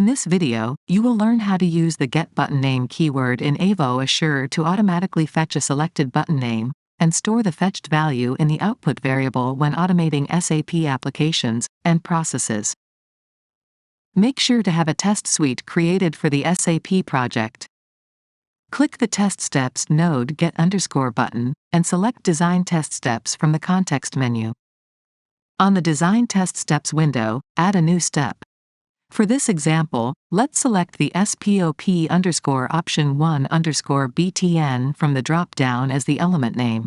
In this video, you will learn how to use the Get Button Name keyword in Avo Assure to automatically fetch a selected button name, and store the fetched value in the output variable when automating SAP applications and processes. Make sure to have a test suite created for the SAP project. Click the Test Steps node Get_button, and select Design Test Steps from the context menu. On the Design Test Steps window, add a new step. For this example, let's select the SPOP_option1_BTN from the drop-down as the element name,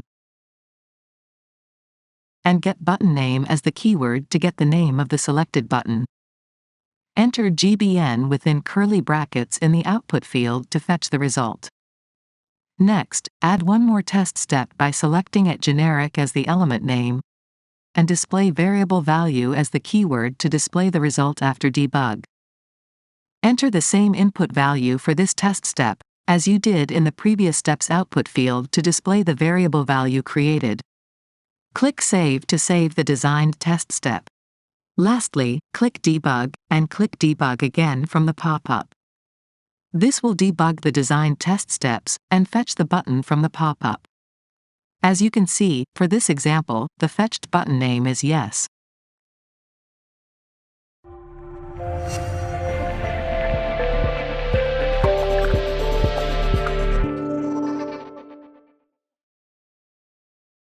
and Get Button Name as the keyword to get the name of the selected button. Enter GBN within curly brackets in the output field to fetch the result. Next, add one more test step by selecting it generic as the element name, and display variable value as the keyword to display the result after debug. Enter the same input value for this test step, as you did in the previous step's output field to display the variable value created. Click Save to save the designed test step. Lastly, click Debug, and click Debug again from the pop-up. This will debug the designed test steps and fetch the button from the pop-up. As you can see, for this example, the fetched button name is Yes.